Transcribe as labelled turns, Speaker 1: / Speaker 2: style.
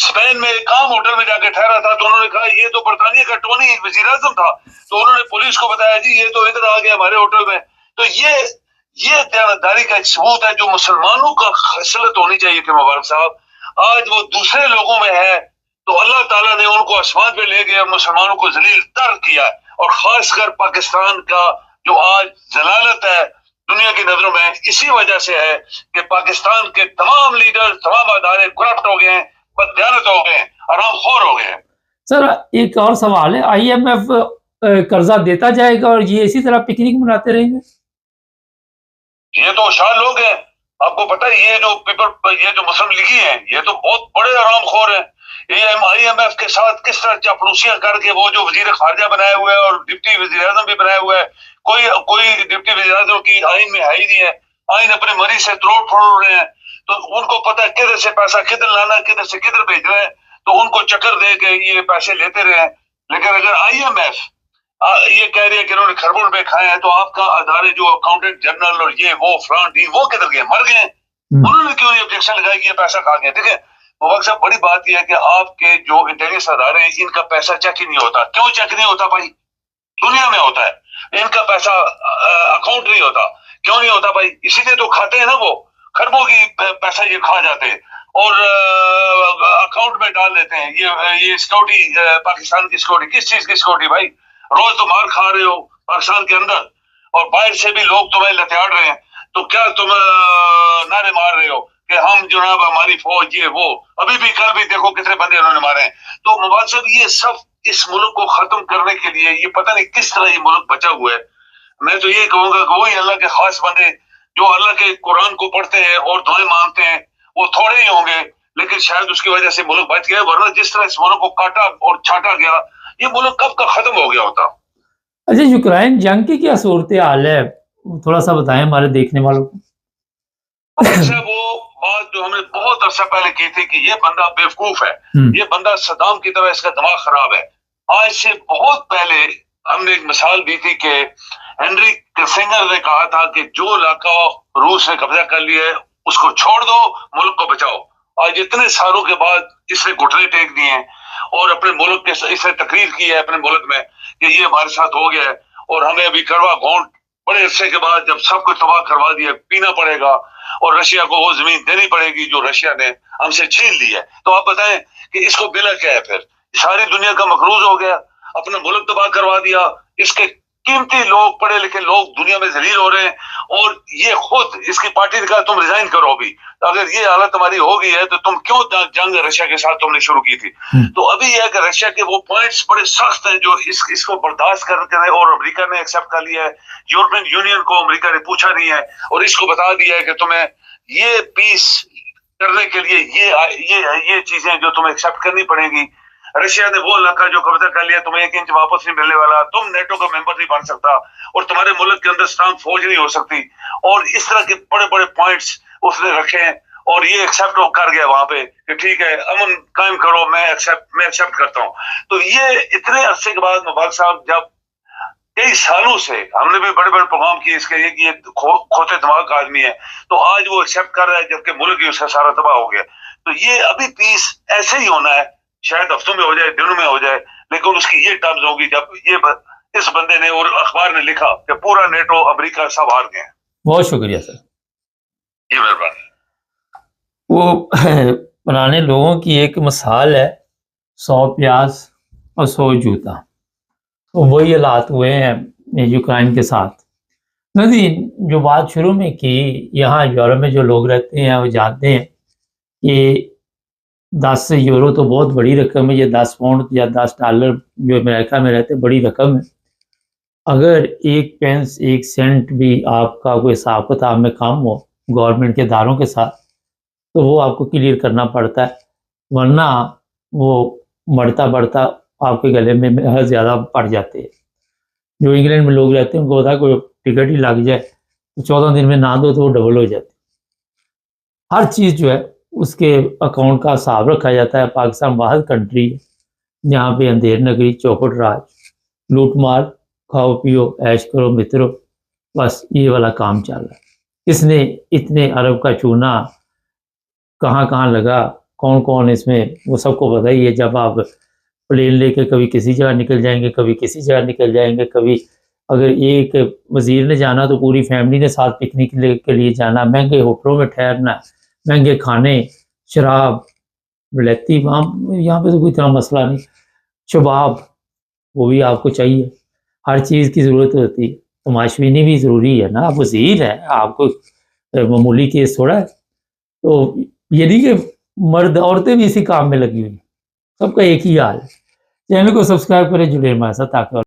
Speaker 1: Spain میں ایک عام ہوٹل میں جا کے ٹھہرا تھا تو انہوں نے کہا یہ تو برطانیہ کا ٹونی وزیر اعظم تھا، تو انہوں نے پولیس کو بتایا جی یہ تو ادھر آ گیا ہمارے ہوٹل میں. تو یہ دیانتداری کا ایک ثبوت ہے جو مسلمانوں کا خصلت ہونی چاہیے تھی مبارک صاحب. آج وہ دوسرے لوگوں میں ہے تو اللہ تعالیٰ نے ان کو آسمان پہ لے گیا، مسلمانوں کو ذلیل تر کیا، اور خاص کر پاکستان کا جو آج ضلالت ہے دنیا کی نظروں میں اسی وجہ سے ہے کہ پاکستان کے تمام لیڈر، تمام ادارے کرپٹ ہو گئے ہیں، بددیانت ہو گئے ہیں، حرام خور ہو گئے ہیں.
Speaker 2: سر ایک اور سوال ہے، آئی ایم ایف قرضہ دیتا جائے گا اور یہ اسی طرح پکنک مناتے رہیں گے؟
Speaker 1: یہ تو ہوشیار لوگ ہیں، آپ کو پتہ ہے یہ جو مسلم لیگی ہیں یہ تو بہت بڑے حرام خور ہیں. آئی ایم ایف کے ساتھ کس طرح چاپلوسیاں کر کے وہ جو وزیر خارجہ بنائے ہوئے ہیں اور ڈپٹی وزیر اعظم بھی بنائے ہوئے ہیں، کوئی ڈپٹی وزیر اعظم کی آئین میں ہے ہی نہیں ہے، آئین اپنے مری سے توڑ پھوڑ رہے ہیں. تو ان کو پتہ ہے کدھر سے پیسہ کدھر لانا ہے، کدھر سے کدھر بھیج رہے ہیں، تو ان کو چکر دے کے یہ پیسے لیتے رہے ہیں. لیکن اگر آئی ایم ایف یہ کہہ رہی ہے کہ انہوں نے کھربوں روپے کھائے ہیں تو آپ کا ادارے جو اکاؤنٹنٹ جنرل اور یہ وہ فلان ڈی وہ کدھر گئے، مر گئے. انہوں نے کیوں یہ objection لگائی کہ یہ پیسہ کھا گیا؟ دیکھیں مبارک صاحب، بڑی بات یہ ہے کہ آپ کے جو انٹیلیجنس ادارے ہیں ان کا پیسہ چیک ہی نہیں ہوتا. کیوں چیک نہیں ہوتا بھائی؟ دنیا میں ہوتا ہے، ان کا پیسہ اکاؤنٹ نہیں ہوتا. کیوں نہیں ہوتا بھائی؟ اسی لیے تو کھاتے ہیں نا، وہ کھربوں کی پیسہ یہ کھا جاتے ہیں اور اکاؤنٹ میں ڈال دیتے ہیں. یہ سیکورٹی، پاکستان کی سیکورٹی، کس چیز کی سیکورٹی بھائی؟ روز تو مار کھا رہے ہو پاکستان کے اندر اور باہر سے بھی لوگ تمہیں لتاڑ رہے ہیں، تو کیا تم نعرے مار رہے ہو کہ ہم جناب ہماری فوج یہ وہ؟ ابھی بھی کل بھی دیکھو کتنے بندے انہوں نے مارے ہیں. تو مبارک صاحب یہ سب اس ملک کو ختم کرنے کے لیے یہ پتہ نہیں کس طرح یہ ملک بچا ہوا ہے. میں تو یہ کہوں گا کہ وہی اللہ کے خاص بندے جو اللہ کے قرآن کو پڑھتے ہیں اور دعائیں مانگتے ہیں وہ تھوڑے ہی ہوں گے، لیکن شاید اس کی وجہ سے ملک بچ گیا، ورنہ جس طرح اس ملک کو کاٹا اور چھاٹا گیا یہ ملک کب کا ختم ہو گیا ہوتا.
Speaker 2: اچھا، یوکرائن جنگ کی کیا صورتحال ہے، تھوڑا سا بتائیں ہمارے دیکھنے والوں کو.
Speaker 1: وہ بات جو ہم نے بہت عرصہ پہلے کی تھی کہ یہ بندہ بیوقوف ہے، یہ بندہ صدام کی طرح اس کا دماغ خراب ہے. آج سے بہت پہلے ہم نے ایک مثال دی تھی کہ ہنری کسنگر نے کہا تھا کہ جو علاقہ روس نے قبضہ کر لیا ہے اس کو چھوڑ دو، ملک کو بچاؤ. آج اتنے سالوں کے بعد اس نے گھٹنے ٹیک دیے ہیں اور اپنے ملک کے اس نے تقریر کی ہے اپنے ملک میں کہ یہ ہمارے ساتھ ہو گیا ہے اور ہمیں ابھی کڑوا گھونٹ بڑے عرصے کے بعد جب سب کو تباہ کروا دیا پینا پڑے گا اور رشیا کو وہ زمین دینی پڑے گی جو رشیا نے ہم سے چھین لی ہے. تو آپ بتائیں کہ اس کو بلا کیا ہے؟ پھر ساری دنیا کا مقروض ہو گیا، اپنا ملک تباہ کروا دیا، اس کے قیمتی لوگ پڑھے لکھے لوگ دنیا میں ذلیل ہو رہے ہیں اور یہ خود اس کی پارٹی نے کہا تم ریزائن کرو ابھی. اگر یہ حالت تمہاری ہو گئی ہے تو تم کیوں جنگ رشیا کے ساتھ تم نے شروع کی تھی؟ تو ابھی یہ ہے کہ رشیا کے وہ پوائنٹس بڑے سخت ہیں جو اس کو برداشت کرتے ہیں اور امریکہ نے ایکسیپٹ کر لیا ہے. یورپین یونین کو امریکہ نے پوچھا نہیں ہے اور اس کو بتا دیا ہے کہ تمہیں یہ پیس کرنے کے لیے یہ چیزیں جو تمہیں ایکسیپٹ کرنی پڑیں گی. رشیا نے وہ علاقہ جو قبضہ کر لیا تمہیں 1 انچ واپس نہیں ملنے والا، تم نیٹو کا ممبر نہیں بن سکتا اور تمہارے ملک کے اندر اسٹرانگ فوج نہیں ہو سکتی. اور اس طرح کے بڑے بڑے پوائنٹس اس نے رکھے ہیں اور یہ ایکسیپٹ کر گیا وہاں پہ کہ ٹھیک ہے امن قائم کرو، میں ایکسیپٹ کرتا ہوں. تو یہ اتنے عرصے کے بعد مبارک صاحب جب کئی سالوں سے ہم نے بھی بڑے بڑے پروگرام کیے اس کے لیے کہ یہ کھوتے دماغ کا آدمی ہے تو آج وہ ایکسیپٹ کر رہا ہے جبکہ ملک ہی اس کا سارا تباہ ہو گیا. تو یہ ابھی پیس ایسے ہی ہونا ہے، شاید ہفتوں میں ہو جائے، دنوں میں ہو جائے، لیکن اس کی یہ ٹرمز ہوگی جب اس بندے نے اور اخبار نے لکھا کہ پورا نیٹو امریکہ سب ہار گئے.
Speaker 2: بہت شکریہ سر.
Speaker 1: جی مہربانی.
Speaker 2: وہ پرانے لوگوں کی ایک مثال ہے 100 پیاز اور 100 جوتا، تو وہی حالات ہوئے ہیں یوکرائن کے ساتھ. ندی جو بات شروع میں کی، یہاں یورپ میں جو لوگ رہتے ہیں وہ جانتے ہیں کہ 10 یورو تو بہت بڑی رقم ہے، یہ 10 پاؤنڈ یا 10 ڈالر جو امریکہ میں رہتے بڑی رقم ہے. اگر 1 پینس 1 سینٹ بھی آپ کا کوئی حساب کتاب میں کم ہو گورنمنٹ کے اداروں کے ساتھ تو وہ آپ کو کلیئر کرنا پڑتا ہے، ورنہ وہ بڑھتا آپ کے گلے میں بہت زیادہ پڑ جاتے ہیں. جو انگلینڈ میں لوگ رہتے ہیں ان کو ہوتا ہے کوئی ٹکٹ ہی لگ جائے تو 14 دن میں نہ دو تو وہ ڈبل ہو جاتے. ہر چیز جو ہے اس کے اکاؤنٹ کا حساب رکھا جاتا ہے. پاکستان واحد کنٹری ہے جہاں پہ اندھیر نگری، چوپٹ راج، لوٹ مار، کھاؤ پیو عیش کرو مترو، بس یہ والا کام چل رہا ہے. کس نے اتنے ارب کا چونا کہاں لگا کون کون اس میں وہ سب کو پتہ ہی ہے. جب آپ پلین لے کے کبھی کسی جگہ نکل جائیں گے, کبھی کسی جگہ نکل جائیں گے, کبھی اگر ایک وزیر نے جانا تو پوری فیملی نے ساتھ پکنک کے لیے جانا, مہنگے ہوٹلوں میں ٹھہرنا, مہنگے کھانے, شراب, بلیتی, وہاں یہاں پہ تو کوئی اتنا مسئلہ نہیں. شباب وہ بھی آپ کو چاہیے, ہر چیز کی ضرورت ہوتی ہے. تماشبینی بھی ضروری ہے نا, آپ وزیر ہیں, آپ کو معمولی کیس تھوڑا ہے. تو یہ نہیں کہ مرد عورتیں بھی اسی کام میں لگی ہوئی, سب کا ایک ہی حال ہے. چینل کو سبسکرائب کریں, جڑے ہمارے ساتھ تاکہ